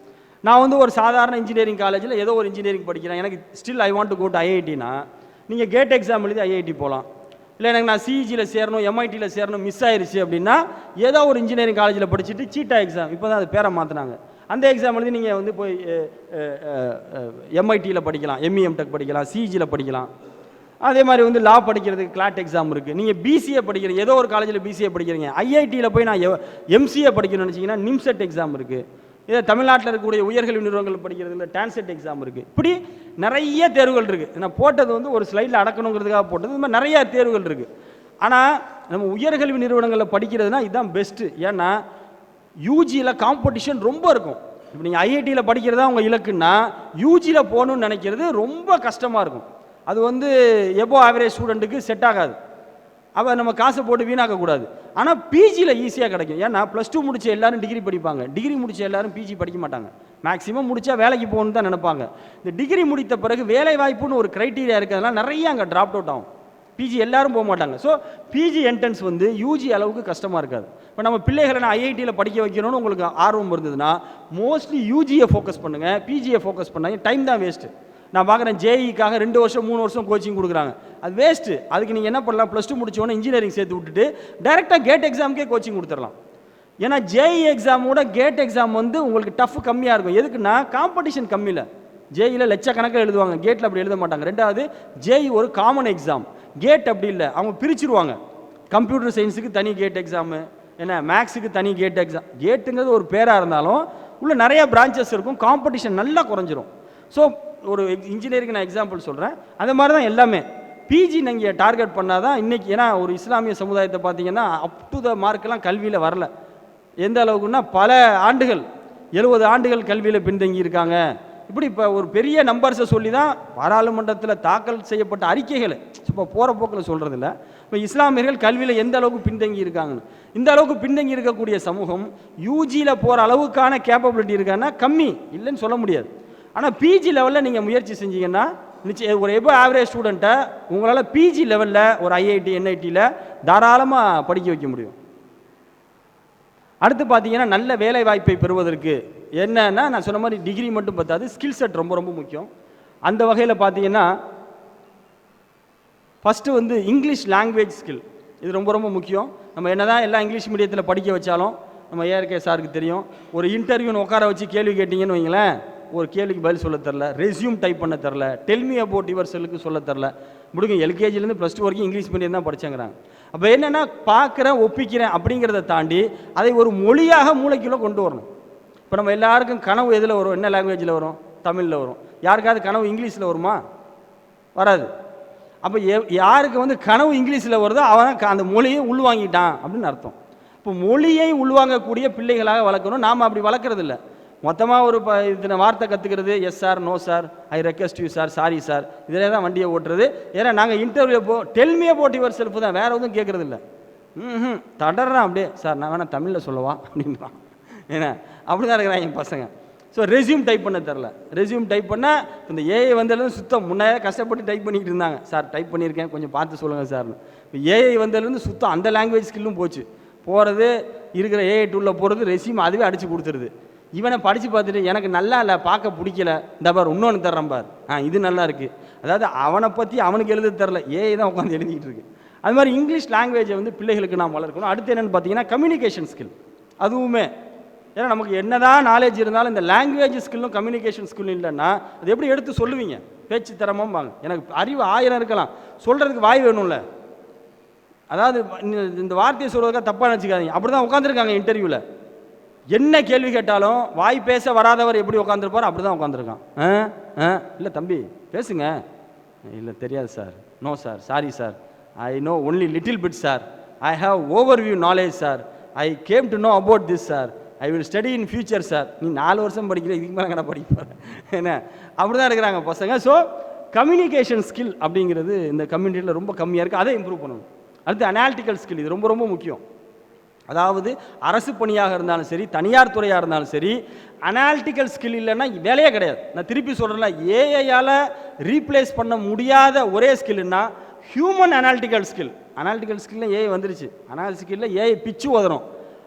நான் வந்து ஒரு சாதாரண இன்ஜினியரிங் காலேஜில் ஏதோ ஒரு இன்ஜினியரிங் படிக்கிறேன், எனக்கு still I want to go to ஐஐடினா நீங்கள் கேட் எக்ஸாம் எழுதி ஐஐடி போகலாம். இல்லை எனக்கு நான் சிஇஜியில் சேரணும், எம்ஐடியில் சேரணும், மிஸ் ஆயிடுச்சு அப்படின்னா ஏதோ ஒரு இன்ஜினியரிங் காலேஜில் படிச்சுட்டு சீட்டா எக்ஸாம், இப்போ தான் அது பேரை மாற்றினாங்க, அந்த எக்ஸாம் எழுதி நீங்கள் வந்து போய் எம்ஐடியில் படிக்கலாம், எம்இஎம்.டெக் படிக்கலாம், சிஇஜியில் படிக்கலாம். அதே மாதிரி வந்து லா படிக்கிறதுக்கு கிளாட் எக்ஸாம் இருக்குது. நீங்கள் பிசிஏ படிக்கிறீங்க, ஏதோ ஒரு காலேஜில் பிசிஏ படிக்கிறீங்க, ஐஐடியில் போய் நான் எம்சிஏ படிக்கணும்னு நினச்சிங்கன்னா நிம்செட் எக்ஸாம் இருக்குது. இதை தமிழ்நாட்டில் இருக்கக்கூடிய உயர்கல்வி நிறுவனங்கள் படிக்கிறதுல டான்செட் எக்ஸாம் இருக்குது. இப்படி நிறைய தேர்வுகள் இருக்குது. நான் போட்டது வந்து ஒரு ஸ்லைடில் அடக்கணுங்கிறதுக்காக போட்டது. இது மாதிரி நிறைய தேர்வுகள் இருக்குது. ஆனால் நம்ம உயர்கல்வி நிறுவனங்களில் படிக்கிறதுனா இதுதான் பெஸ்ட்டு. ஏன்னா யூஜியில் காம்படிஷன் ரொம்ப இருக்கும். இப்போ நீங்கள் ஐஐடியில் படிக்கிறதா உங்கள் இலக்குன்னா யூஜியில் போகணுன்னு நினைக்கிறது ரொம்ப கஷ்டமாக இருக்கும். அது வந்து எபோ ஆவரேஜ் ஸ்டூடெண்ட்டுக்கு செட் ஆகாது. அவள் நம்ம காசை போட்டு வீணாக்கக்கூடாது. ஆனால் பிஜியில் ஈஸியாக கிடைக்கும். ஏன்னா +2 முடிச்ச எல்லாரும் டிகிரி படிப்பாங்க, டிகிரி முடிச்ச எல்லாரும் பிஜி படிக்க மாட்டாங்க. மேக்ஸிமம் முடித்தா வேலைக்கு போகணுன்னு தான் நினைப்பாங்க. இந்த டிகிரி முடித்த பிறகு வேலை வாய்ப்புன்னு ஒரு க்ரைட்டீரியா இருக்கிறதுனால நிறைய அங்கே ட்ராப் அவுட் ஆகும். பிஜி எல்லாரும் போக மாட்டாங்க. ஸோ பிஜி என்ட்ரன்ஸ் வந்து யூஜி அளவுக்கு கஷ்டமாக இருக்காது. இப்போ நம்ம பிள்ளைகளை நான் ஐஐடியில் படிக்க வைக்கணும்னு உங்களுக்கு ஆர்வம் இருந்ததுன்னா மோஸ்ட்லி யூஜியை ஃபோக்கஸ் பண்ணுங்கள், பிஜியை ஃபோக்கஸ் பண்ணாங்க. டைம் தான் வேஸ்ட்டு. நான் பார்க்குறேன் ஜேஇக்காக 2 வருஷம் 3 வருஷம் கோச்சிங் கொடுக்குறாங்க, அது வேஸ்ட்டு. அதுக்கு நீங்கள் என்ன பண்ணலாம், +2 முடிச்சோன்னே இன்ஜினியரிங் சேர்த்து விட்டுட்டு டைரெக்டாக கேட் எக்ஸாமுக்கே கோச்சிங் கொடுத்துடலாம். ஏன்னா ஜேஇ எக்ஸாமோட கேட் எக்ஸாம் வந்து உங்களுக்கு டஃப் கம்மியாக இருக்கும். எதுக்குன்னா காம்படிஷன் கம்மியில். ஜேஇயில் லட்சக்கணக்கில் எழுதுவாங்க, கேட்டில் அப்படி எழுத மாட்டாங்க. ரெண்டாவது ஜேஇ ஒரு காமன் எக்ஸாம், கேட் அப்படி இல்லை, அவங்க பிரிச்சுருவாங்க. கம்ப்யூட்டர் சயின்ஸுக்கு தனி கேட் எக்ஸாமு, என்ன மேக்ஸுக்கு தனி கேட் எக்ஸாம். கேட்டுங்கிறது ஒரு பேராக இருந்தாலும் உள்ள நிறைய பிரான்ச்சஸ் இருக்கும், காம்படிஷன் நல்லா குறைஞ்சிரும். ஸோ ஒரு இன்ஜினியரிங் நான் எக்ஸாம்பிள் சொல்கிறேன், அந்த மாதிரி தான் எல்லாமே. பிஜி நீங்கள் டார்கெட் பண்ணால் தான் இன்றைக்கி, ஏன்னா ஒரு இஸ்லாமிய சமுதாயத்தை பார்த்தீங்கன்னா அப் டு த மார்க்கெலாம் கல்வியில் வரல. எந்த அளவுக்குன்னா பல ஆண்டுகள், 70 ஆண்டுகள் கல்வியில் பின்தங்கி இருக்காங்க. இப்படி இப்போ ஒரு பெரிய நம்பர்ஸை சொல்லி தான் பாராளுமன்றத்தில் தாக்கல் செய்யப்பட்ட அறிக்கைகளை இப்போ போகிற போக்கில் சொல்கிறதில்ல. இப்போ இஸ்லாமியர்கள் கல்வியில் எந்த அளவுக்கு பின்தங்கி இருக்காங்கன்னு, இந்த அளவுக்கு பின்தங்கி இருக்கக்கூடிய சமூகம் யூஜியில் போகிற அளவுக்கான கேப்பபிலிட்டி இருக்கான்னா கம்மி இல்லைன்னு சொல்ல முடியாது. ஆனால் பிஜி லெவலில் நீங்கள் முயற்சி செஞ்சீங்கன்னா நிச்சயம் ஒரு எபோ ஆவரேஜ் ஸ்டூடெண்ட்டை உங்களால் பிஜி லெவலில் ஒரு ஐஐடி என்ஐடியில் தாராளமாக படிக்க வைக்க முடியும். அடுத்து பார்த்தீங்கன்னா நல்ல வேலை வாய்ப்பை பெறுவதற்கு என்னன்னா, நான் சொன்ன மாதிரி டிகிரி மட்டும் பார்த்தாது, ஸ்கில் செட் ரொம்ப ரொம்ப முக்கியம். அந்த வகையில் பார்த்தீங்கன்னா ஃபஸ்ட்டு வந்து இங்கிலீஷ் லாங்குவேஜ் ஸ்கில், இது ரொம்ப ரொம்ப முக்கியம். நம்ம என்ன தான் எல்லாம் இங்கிலீஷ் மீடியத்தில் படிக்க வச்சாலும் நம்ம ஏஆர்கே சாருக்கு தெரியும், ஒரு இன்டர்வியூன்னு உட்கார வச்சு கேள்வி கேட்டிங்கன்னு வைங்களேன், ஒரு கேள்விக்கு பதில் சொல்ல தரல, ரெஸ்யூம் டைப் பண்ண தரல, டெல்மி அபவுட் யுவர் செல்லுக்கு சொல்ல தரல. முடிங்க எல்கேஜிலேருந்து +2 வரைக்கும் இங்கிலீஷ் மீடியம் தான் படிச்சாங்கிறாங்க. அப்போ என்னென்னா பார்க்குறேன் ஒப்பிக்கிறேன் அப்படிங்கிறத தாண்டி அதை ஒரு மொழியாக மூளைக்குள்ளே கொண்டு வரணும். இப்போ நம்ம எல்லாருக்கும் கனவு எதில் வரும், என்ன லாங்குவேஜில் வரும், தமிழில் வரும். யாருக்காவது கனவு இங்கிலீஷில் வருமா? வராது. அப்போ யாருக்கு வந்து கனவு இங்கிலீஷில் வருதோ அவன் அந்த மொழியை உள்வாங்கிட்டான் அப்படின்னு அர்த்தம். இப்போ மொழியை உள்வாங்கக்கூடிய பிள்ளைகளாக வளர்க்கணும். நாம் அப்படி வளர்க்குறது இல்லை. மொத்தமாக ஒரு இத்தனை வார்த்தை கற்றுக்கிறது, yes sir, no sir, I request you sir, sorry sir, இதிலே தான் வண்டியை ஓட்டுறது. ஏன்னா நாங்கள் இன்டர்வியூ டெல்மியை போட்டு யுவர் செல்ஃப் தான், வேறு எதுவும் கேட்குறது இல்லை. தடறான் அப்படியே, சார் நான் வேணா தமிழில் சொல்லவா அப்படின்றான். ஏன்னா அப்படி தான் இருக்கிறாங்க என் பசங்க. ஸோ ரெஸ்யூம் டைப் பண்ண தெரில. ரெஸ்யூம் டைப் பண்ணால் இந்த ஏஐ வந்ததுலேருந்து சுத்தம் முன்னே கஷ்டப்பட்டு டைப் பண்ணிக்கிட்டு இருந்தாங்க. சார் டைப் பண்ணியிருக்கேன் கொஞ்சம் பார்த்து சொல்லுங்கள் சார்னு. இப்போ ஏஐ வந்ததுலேருந்து சுத்தம் அந்த லாங்குவேஜ் ஸ்கில்லும் போச்சு. போகிறது இருக்கிற ஏஐ டூலில் போகிறது, ரெஸ்யூம் அதுவே அடித்து கொடுத்துருது. இவனை படித்து பார்த்துட்டு எனக்கு நல்லா இல்லை, பார்க்க பிடிக்கல, இந்த பார் இன்னொன்று தர்றேன் பார், இது நல்லா இருக்குது. அதாவது அவனை பற்றி அவனுக்கு எழுத தெரில, ஏஐ தான் உட்காந்து எழுதிக்கிட்டு இருக்கு. அது மாதிரி இங்கிலீஷ் லாங்குவேஜை வந்து பிள்ளைகளுக்கு நாம் வளர்க்கணும். அடுத்து என்னென்னு பார்த்தீங்கன்னா கம்யூனிகேஷன் ஸ்கில். அதுவுமே ஏன்னா நமக்கு என்னதான் நாலேஜ் இருந்தாலும் இந்த லாங்குவேஜ் ஸ்கில்லும் கம்யூனிகேஷன் ஸ்கில்லும் இல்லைன்னா அது எப்படி எடுத்து சொல்லுவீங்க? பேச்சு திறமாம்பாங்க. எனக்கு அறிவு 1000 இருக்கலாம், சொல்கிறதுக்கு வாய் வேணும்ல. அதாவது இந்த வார்த்தையை சொல்கிறதுக்காக தப்பாக நினச்சிக்காதீங்க. அப்படி தான் உட்காந்துருக்காங்க இன்டர்வியூவில். என்ன கேள்வி கேட்டாலும் வாய் பேச வராதவர் எப்படி உட்காந்துருப்பார் அப்படி தான் உட்காந்துருக்கான். இல்லை தம்பி பேசுங்க. இல்லை தெரியாது சார். No sir, sorry sir, I know only little bit sir, I have overview knowledge sir, I came to know about this sir, I will study in future sir. நீ 4 வருஷம் படிக்கிற, இதுக்கு மேலே கடை படிப்பார் என்ன? அப்படி தான் இருக்கிறாங்க பசங்க. ஸோ கம்யூனிகேஷன் ஸ்கில் அப்படிங்கிறது இந்த கம்யூனிட்டியில் ரொம்ப கம்மியாக இருக்குது. அதை இம்ப்ரூவ் பண்ணணும். அடுத்து அனாலிட்டிக்கல் ஸ்கில், இது ரொம்ப ரொம்ப முக்கியம். அதாவது அரசு பணியாக இருந்தாலும் சரி, தனியார் துறையாக இருந்தாலும் சரி, அனாலிட்டிக்கல் ஸ்கில் இல்லைன்னா வேலையே கிடையாது. நான் திருப்பி சொல்கிறேன்ல, ஏஐயால் ரீப்ளேஸ் பண்ண முடியாத ஒரே ஸ்கில்னா ஹியூமன் அனாலிட்டிக்கல் ஸ்கில். அனாலிட்டிக்கல் ஸ்கில்ல ஏஐ வந்துருச்சு, அனாலிட்டிக்கல்ல ஏஐ பிச்சு உதறோம்.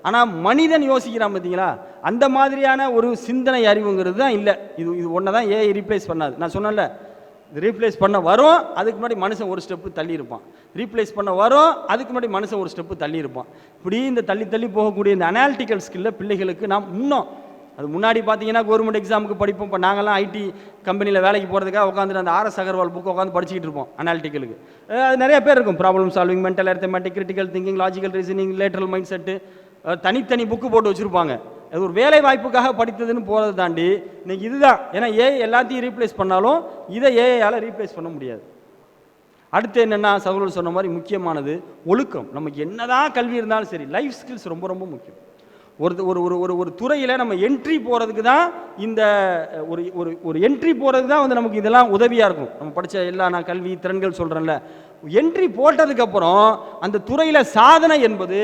ஆனால் மனிதன் யோசிக்கிறான் பார்த்தீங்களா, அந்த மாதிரியான ஒரு சிந்தனை அறிவுங்கிறது தான் இல்லை. இது ஒன்று தான் ஏஐ ரீப்ளேஸ் பண்ணாது. நான் சொன்னேன்ல, இது ரீப்ளேஸ் பண்ண வரும், அதுக்கு முன்னாடி மனுஷன் ஒரு ஸ்டெப்பு தள்ளி இருப்பான். ரீப்ளேஸ் பண்ண வரும், அதுக்கு முன்னாடி மனுஷன் ஒரு ஸ்டெப்பு தள்ளி இருப்பான். இப்படி இந்த தள்ளி தள்ளி போகக்கூடிய இந்த அனாலிட்டிக்கல் ஸ்கில்ல பிள்ளைகளுக்கு நாம் இன்னும், அது முன்னாடி பார்த்தீங்கன்னா கவர்மெண்ட் எக்ஸாமுக்கு படிப்போம். இப்போ நாங்கள்லாம் ஐடி கம்பெனியில் வேலைக்கு போகிறதுக்காக உட்காந்துட்டு அந்த ஆர்எஸ் அகர்வால் புக்கை உட்காந்து படிச்சுக்கிட்டு இருப்போம். அனாலிட்டிக்கலுக்கு அது நிறைய பேர் இருக்கும். Problem solving, mental arithmetic, critical thinking, logical reasoning, lateral mind set, தனித்தனி புக்கு போட்டு வச்சுருப்பாங்க. அது ஒரு வேலை வாய்ப்புக்காக படித்ததுன்னு போகிறத தாண்டி இன்னைக்கு இதுதான். ஏன்னா ஏஐ எல்லாத்தையும் ரீப்ளேஸ் பண்ணாலும் இதை ஏஐயால் ரீப்ளேஸ் பண்ண முடியாது. அடுத்து என்னென்னா சகோதரர் சொன்ன மாதிரி முக்கியமானது ஒழுக்கம். நமக்கு என்னதான் கல்வி இருந்தாலும் சரி, லைஃப் ஸ்கில்ஸ் ரொம்ப ரொம்ப முக்கியம். ஒரு துறையில் நம்ம என்ட்ரி போகிறதுக்கு தான் இந்த ஒரு என்ட்ரி போகிறதுக்கு தான் வந்து நமக்கு இதெல்லாம் உதவியாக இருக்கும். நம்ம படித்த எல்லா நான் கல்வி திறன்கள் சொல்கிறேன்ல, என்ட்ரி போட்டதுக்கப்புறம் அந்த துறையில் சாதனை என்பது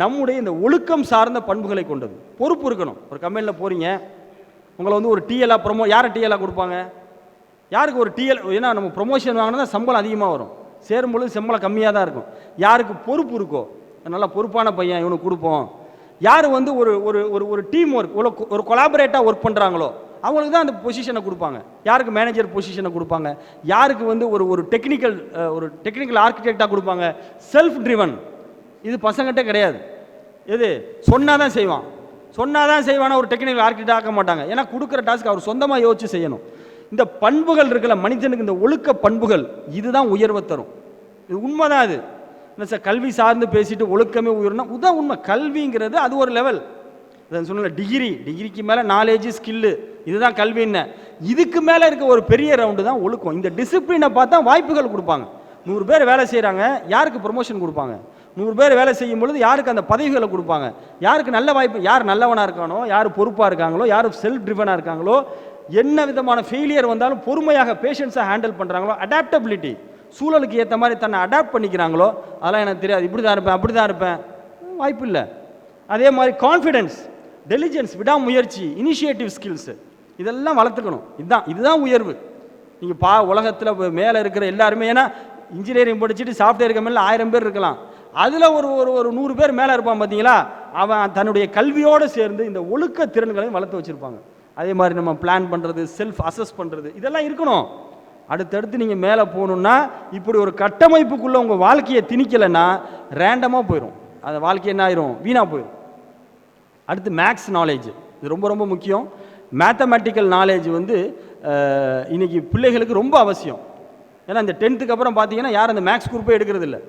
நம்முடைய இந்த ஒழுக்கம் சார்ந்த பண்புகளை கொண்டது. பொறுப்பு இருக்கணும். ஒரு கம்பெனியில் போகிறீங்க, உங்களை வந்து ஒரு டிஎல்லாக யாரை டிஎல்லாக கொடுப்பாங்க? யாருக்கு ஒரு டிஎல்? ஏன்னா நம்ம ப்ரொமோஷன் வாங்கினா சம்பளம் அதிகமாக வரும், சேரும்பொழுது சம்பளம் கம்மியாக தான் இருக்கும். யாருக்கு பொறுப்பு இருக்கோ, நல்லா பொறுப்பான பையன் இவனுக்கு கொடுப்போம். யார் வந்து ஒரு டீம் ஒர்க், ஒரு கொலாபரேட்டாக ஒர்க் பண்ணுறாங்களோ அவங்களுக்கு தான் அந்த பொசிஷனை கொடுப்பாங்க. யாருக்கு மேனேஜர் பொசிஷனை கொடுப்பாங்க, யாருக்கு வந்து ஒரு டெக்னிக்கல் ஆர்கிடெக்டாக கொடுப்பாங்க. செல்ஃப் ட்ரிவன் இது பசங்கிட்ட கிடையாது. எது சொன்னால் தான் செய்வானா ஒரு டெக்னிக்கல் ஆர்கிடெக்ட் ஆக்க மாட்டாங்க. ஏன்னா கொடுக்குற டாஸ்க் அவர் சொந்தமாக யோசிச்சு செய்யணும். இந்த பண்புகள் இருக்குல்ல மனிதனுக்கு, இந்த ஒழுக்க பண்புகள் இதுதான் உயர்வை தரும். இது உண்மைதான். அது என்ன சார் கல்வி சார்ந்து பேசிட்டு ஒழுக்கமே உயர்னா உதான் உண்மை. கல்விங்கிறது அது ஒரு லெவல். சொன்ன டிகிரிக்கு மேலே நாலேஜ் ஸ்கில்லு, இதுதான் கல்வின்னு. இதுக்கு மேலே இருக்க ஒரு பெரிய ரவுண்டு தான் ஒழுக்கம். இந்த டிசிப்ளினை பார்த்தா வாய்ப்புகள் கொடுப்பாங்க. 100 பேர் வேலை செய்கிறாங்க, யாருக்கு ப்ரொமோஷன் கொடுப்பாங்க? 100 பேர் வேலை செய்யும் பொழுது யாருக்கு அந்த பதவிகளை கொடுப்பாங்க? யாருக்கு நல்ல வாய்ப்பு? யார் நல்லவனாக இருக்கானோ, யார் பொறுப்பாக இருக்காங்களோ, யார் செல்ஃப் ட்ரிவனாக இருக்காங்களோ, என்ன விதமான ஃபெயிலியர் வந்தாலும் பொறுமையாக பேஷன்ஸாக ஹேண்டில் பண்ணுறாங்களோ, அடாப்டபிலிட்டி சூழலுக்கு ஏற்ற மாதிரி தன்னை அடாப்ட் பண்ணிக்கிறாங்களோ, அதெல்லாம் எனக்கு தெரியாது, இப்படி தான் இருப்பேன் அப்படி தான் இருப்பேன், வாய்ப்பு இல்லை. அதே மாதிரி கான்ஃபிடென்ஸ், டெலிஜென்ஸ், விடாமுயற்சி, இனிஷியேட்டிவ் ஸ்கில்ஸு இதெல்லாம் வளர்த்துக்கணும். இதுதான் உயர்வு. நீங்கள் உலகத்தில் மேலே இருக்கிற எல்லாருமே, ஏன்னா இன்ஜினியரிங் படிச்சுட்டு சாஃப்ட்வேர் கம்பெனியில் 1000 பேர் இருக்கலாம், அதில் ஒரு 100 பேர் மேலே இருப்பான் பார்த்தீங்களா, அவன் தன்னுடைய கல்வியோடு சேர்ந்து இந்த ஒழுக்க திறன்களையும் வளர்த்து வச்சுருப்பாங்க. அதே மாதிரி நம்ம பிளான் பண்ணுறது, செல்ஃப் அசஸ் பண்ணுறது இதெல்லாம் இருக்கணும். அடுத்தடுத்து நீங்கள் மேலே போகணுன்னா இப்படி ஒரு கட்டமைப்புக்குள்ளே உங்கள் வாழ்க்கையை திணிக்கலைன்னா ரேண்டமாக போயிடும். அந்த வாழ்க்கை என்ன ஆயிரும்? வீணாக போயிடும். அடுத்து மேக்ஸ் நாலேஜ், இது ரொம்ப ரொம்ப முக்கியம். மேத்தமெட்டிக்கல் நாலேஜ் வந்து இன்றைக்கி பிள்ளைகளுக்கு ரொம்ப அவசியம். ஏன்னா இந்த 10th அப்புறம் பார்த்தீங்கன்னா யாரும் அந்த மேக்ஸ் குரூப்பே எடுக்கிறது இல்லை.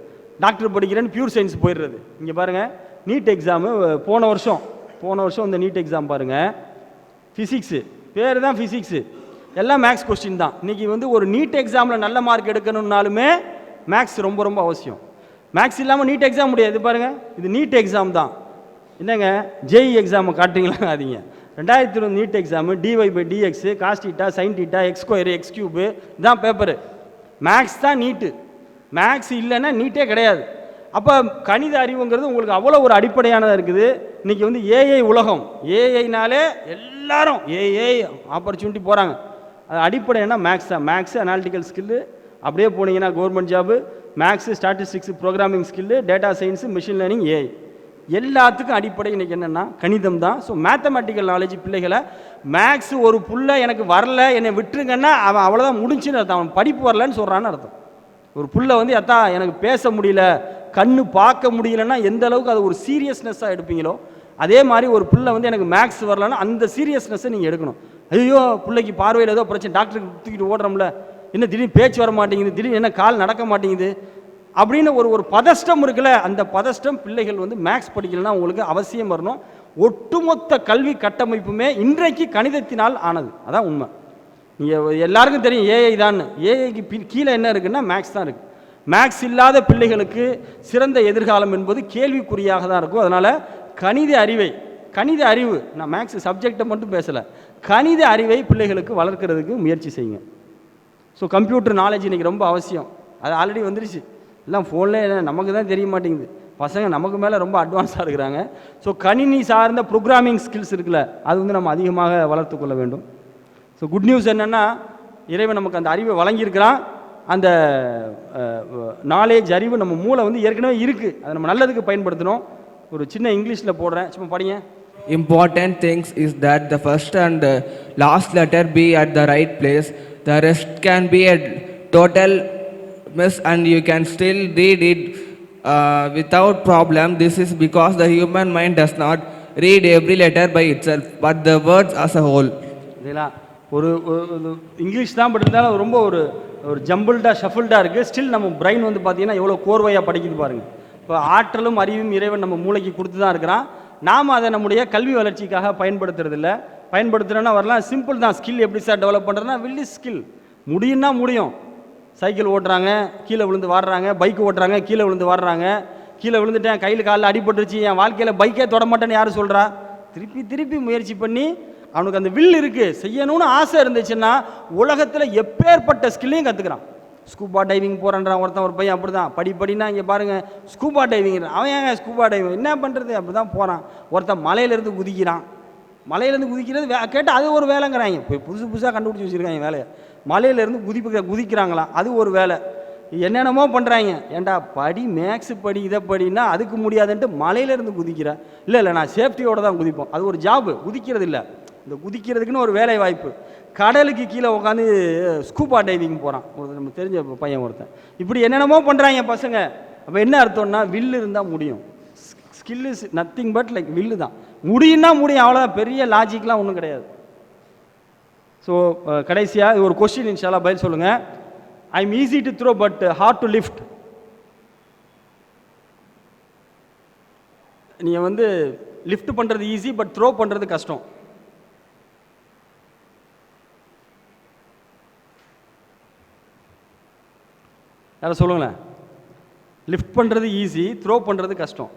டாக்டர் படிக்கிறேன்னு பியூர் சயின்ஸ் போயிடுறது. இங்கே பாருங்கள், நீட் எக்ஸாமு போன வருஷம் இந்த நீட் எக்ஸாம் பாருங்கள், ஃபிசிக்ஸு பேர் தான் ஃபிசிக்ஸு, எல்லாம் மேக்ஸ் கொஸ்டின் தான். இன்றைக்கி வந்து ஒரு நீட் எக்ஸாமில் நல்ல மார்க் எடுக்கணுன்னாலுமே மேக்ஸ் ரொம்ப ரொம்ப அவசியம். மேக்ஸ் இல்லாமல் நீட் எக்ஸாம் முடியாது. பாருங்கள், இது நீட் எக்ஸாம் தான். என்னங்க ஜேஇ எக்ஸாமை காட்டுறீங்களா? அதிங்க 2020 NEET exam dy/dx, cos θ, sin θ, x² x³ இதுதான் பேப்பரு. மேக்ஸ் தான் நீட்டு. மேக்ஸ் இல்லைன்னா நீட்டே கிடையாது. அப்போ கணித அறிவுங்கிறது உங்களுக்கு அவ்வளோ ஒரு அடிப்படையானதாக இருக்குது. இன்றைக்கி வந்து ஏஐ உலகம். ஏஐனாலே எல்லா எல்லாரும் ஏஐ ஆப்பர்ச்சுனிட்டி போகிறாங்க. அது அடிப்படை என்ன? மேக்ஸ் தான். மேக்ஸு, அனாலிட்டிக்கல் ஸ்கில்லு, அப்படியே போனீங்கன்னா government job, maths, statistics, programming skill, data science, machine learning, AI, எல்லாத்துக்கும் அடிப்படை இன்றைக்கி என்னென்னா கணிதம் தான். ஸோ மேத்தமெட்டிக்கல் நாலேஜ் பிள்ளைகளை மேக்ஸ் ஒரு புள்ள எனக்கு வரல என்னை விட்டுருங்கன்னா அவன் அவ்வளோதான் முடிஞ்சுன்னு அர்த்தம். அவன் படிப்பு வரலன்னு சொல்கிறான்னு அர்த்தம். ஒரு புள்ள வந்து எத்தா எனக்கு பேச முடியல, கண்ணு பார்க்க முடியலன்னா எந்த அளவுக்கு அது ஒரு சீரியஸ்னஸ்ஸாக எடுப்பீங்களோ அதே மாதிரி ஒரு பிள்ளை வந்து எனக்கு மேக்ஸ் வரலன்னா அந்த சீரியஸ்னஸை நீங்கள் எடுக்கணும். ஐயோ பிள்ளைக்கு பார்வையில் ஏதோ பிரச்சனை, டாக்டருக்கு தூக்கிட்டு ஓடுறோம்ல, என்ன திடீர்னு பேச்சு வர மாட்டேங்குது, திடீர்னு என்ன கால் நடக்க மாட்டேங்குது அப்படின்னு ஒரு பதஷ்டம் இருக்குல்ல, அந்த பதஷ்டம் பிள்ளைகள் வந்து மேக்ஸ் படிக்கலைன்னா உங்களுக்கு அவசியம் வரணும். ஒட்டுமொத்த கல்வி கட்டமைப்புமே இன்றைக்கு கணிதத்தினால் ஆனது, அதான் உண்மை. நீங்கள் எல்லாருக்கும் தெரியும் ஏஐ தான். ஏஐக்கு கீழே என்ன இருக்குன்னா மேக்ஸ் தான் இருக்குது. மேக்ஸ் இல்லாத பிள்ளைகளுக்கு சிறந்த எதிர்காலம் என்பது கேள்விக்குறியாக தான் இருக்கும். அதனால் கணித அறிவு நான் மேக்ஸ் சப்ஜெக்டை மட்டும் பேசலை, கணித அறிவை பிள்ளைகளுக்கு வளர்க்குறதுக்கு முயற்சி செய்யுங்க. ஸோ கம்ப்யூட்டர் நாலேஜ் இன்றைக்கி ரொம்ப அவசியம். அது ஆல்ரெடி வந்துருச்சு, எல்லாம் ஃபோன்லேயே நமக்கு தான் தெரிய மாட்டேங்குது. பசங்க நமக்கு மேலே ரொம்ப அட்வான்ஸாக இருக்கிறாங்க. ஸோ கணினி சார்ந்த ப்ரோக்ராமிங் ஸ்கில்ஸ் இருக்குல்ல, அது வந்து நம்ம அதிகமாக வளர்த்து கொள்ள வேண்டும். ஸோ குட் நியூஸ் என்னென்னா இறைவன் நமக்கு அந்த அறிவை வழங்கியிருக்கிறான். அந்த நாலேஜ் அறிவு நம்ம மூளை வந்து ஏற்கனவே இருக்குது, அதை நம்ம நல்லதுக்கு பயன்படுத்தணும். ஒரு சின்ன இங்கிலீஷில் போடுறேன், சும்மா படிங்க. Important things is that the first and last letter be at the right place. The rest can be a total mess and you can still read it without problem. This is because the human mind does not read every letter by itself but the words as a whole. இதெல்லாம் ஒரு இங்கிலீஷ் தான், பட் இருந்தாலும் ரொம்ப ஒரு ஜம்பிள்டாக ஷஃபிள்டாக இருக்குது. ஸ்டில் நம்ம பிரெயின் வந்து பார்த்திங்கன்னா எவ்வளோ கோர்வையாக படிக்குது பாருங்கள். இப்போ ஆற்றலும் அறிவும் இறைவன் நம்ம மூளைக்கு கொடுத்து தான் இருக்கிறான். நாம் அதை நம்முடைய கல்வி வளர்ச்சிக்காக பயன்படுத்துறதில்ல. பயன்படுத்துகிறோன்னா வரலாம், சிம்பிள் தான். ஸ்கில் எப்படி சார் டெவலப் பண்ணுறதுனா வில் இஸ் ஸ்கில். முடியும்னா முடியும். சைக்கிள் ஓட்டுறாங்க, கீழே விழுந்து வாடுறாங்க, பைக் ஓட்டுறாங்க, கீழே விழுந்து வாடுறாங்க, கீழே விழுந்துட்டேன், கையில் காலில் அடிபட்டுருச்சு, என் வாழ்க்கையில் பைக்கே தொட மாட்டேன்னு யார் சொல்கிறா? திருப்பி முயற்சி பண்ணி அவனுக்கு அந்த வில் இருக்குது, செய்யணும்னு ஆசை இருந்துச்சுன்னா உலகத்தில் எப்பேற்பட்ட ஸ்கில்லையும் கற்றுக்கிறான். ஸ்கூபா டைவிங் போகிறான்றான் ஒருத்தன், ஒரு பையன் அப்படி தான் படினா இங்கே பாருங்கள் ஸ்கூபா டைவிங். அவன் ஏங்க ஸ்கூபா டைவிங் என்ன பண்ணுறது, அப்படி தான் போகிறான். ஒருத்தன் மலையிலேருந்து குதிக்கிறான். மலையிலேருந்து குதிக்கிறது கேட்டால் அது ஒரு வேலைங்கிறாங்க. இப்போ புதுசாக கண்டுபிடிச்சி வச்சுருக்காங்க வேலையை. மலையிலேருந்து குதிக்கிறாங்களாம், அது ஒரு வேலை. என்னென்னமோ பண்ணுறாங்க. ஏன்டா படி, மேக்ஸு படி, இதை படினா அதுக்கு முடியாதுன்ட்டு மலையிலேருந்து குதிக்கிற. இல்லை நான் சேஃப்டியோடு தான் குதிப்போம். அது ஒரு ஜாபு, குதிக்கிறது இல்லை. இந்த குதிக்கிறதுக்குன்னு ஒரு வேலை வாய்ப்பு. கடலுக்கு கீழே உட்காந்து ஸ்கூபா டைவிங் போகிறான் நம்ம தெரிஞ்ச பையன் ஒருத்தன். இப்படி என்னென்னமோ பண்ணுறாங்க பசங்க. அப்போ என்ன அர்த்தம்னா வில்லு இருந்தால் முடியும். Skill is nothing but like வில்லு தான். முடியும்னா முடியும், அவ்வளோதான். பெரிய லாஜிக்லாம் ஒன்றும் கிடையாது. ஸோ கடைசியாக ஒரு கொஸ்டின் இன்ஷால்லா பதில் சொல்லுங்கள். I am easy to throw but hard to lift. நீங்கள் வந்து லிஃப்ட் பண்ணுறது ஈஸி பட் த்ரோ பண்ணுறது கஷ்டம். யாரும் சொல்லுங்களேன். லிஃப்ட் பண்ணுறது ஈஸி, த்ரோ பண்ணுறது கஷ்டம்.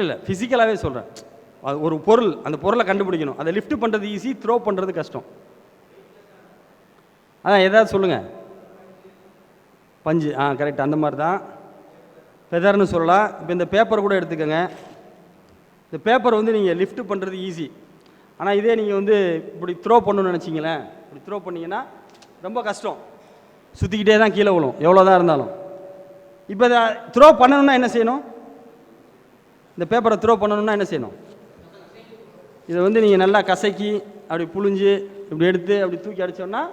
இல்லை ஃபிசிக்கலாகவே சொல்கிறேன். ஒரு பொருள், அந்த பொருளை கண்டுபிடிக்கணும், அதை லிஃப்ட் பண்ணுறது ஈஸி, த்ரோ பண்ணுறது கஷ்டம். அதான் ஏதாவது சொல்லுங்கள். பஞ்சு, கரெக்ட், அந்த மாதிரி தான். ஃபெதர்னு சொல்லலாம். இப்போ இந்த பேப்பர் கூட எடுத்துக்கோங்க. இந்த பேப்பர் வந்து நீங்கள் லிஃப்ட் பண்ணுறது ஈஸி. ஆனால் இதே நீங்கள் வந்து இப்படி த்ரோ பண்ணணும்னு நினச்சிங்களேன், இப்படி த்ரோ பண்ணிங்கன்னா ரொம்ப கஷ்டம். சுற்றிக்கிட்டே தான் கீழே விழும் எவ்வளோ தான் இருந்தாலும். இப்போ இதை த்ரோ பண்ணணும்னா என்ன செய்யணும்? இந்த பேப்பரை த்ரோ பண்ணணும்னா என்ன செய்யணும்? இதை வந்து நீங்கள் நல்லா கசக்கி அப்படி புழிஞ்சு இப்படி எடுத்து அப்படி தூக்கி அடித்தோன்னா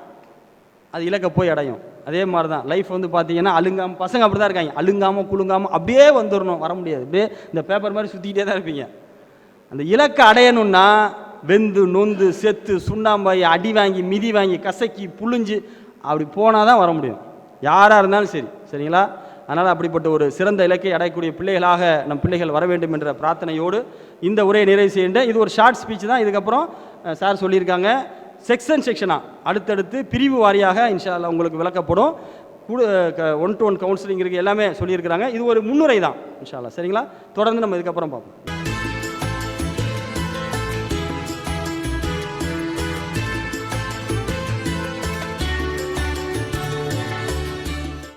அது இலக்க போய் அடையும். அதே மாதிரி தான் லைஃப் வந்து பார்த்தீங்கன்னா அழுங்காமல், பசங்க அப்படி தான் இருக்காங்க, அழுங்காமல் குலுங்காமல் அப்படியே வந்துடணும், வர முடியாது. அப்படியே இந்த பேப்பர் மாதிரி சுற்றிக்கிட்டே தான் இருப்பீங்க. அந்த இலக்கை அடையணும்னா வெந்து நொந்து செத்து சுண்ணாம்பாய் அடி வாங்கி மிதி வாங்கி கசக்கி புழிஞ்சு அப்படி போனால் தான் வர முடியும், யாராக இருந்தாலும் சரி. சரிங்களா? அதனால் அப்படிப்பட்ட ஒரு சிறந்த இலக்கை அடையக்கூடிய பிள்ளைகளாக நம் பிள்ளைகள் வர வேண்டும் என்ற பிரார்த்தனையோடு இந்த உரையை நிறைவு செய்கின்றேன். இது ஒரு ஷார்ட் ஸ்பீச் தான். இதுக்கப்புறம் சார் சொல்லியிருக்காங்க செக்ஷனாக அடுத்தடுத்து பிரிவு வாரியாக இன்ஷா அல்லாஹ் உங்களுக்கு விளக்கப்படும். 1-to-1 கவுன்சிலிங் இருக்குது, எல்லாமே சொல்லியிருக்கிறாங்க. இது ஒரு முன்னுரை தான் இன்ஷா அல்லாஹ். சரிங்களா? தொடர்ந்து நம்ம இதுக்கப்புறம் பார்ப்போம்.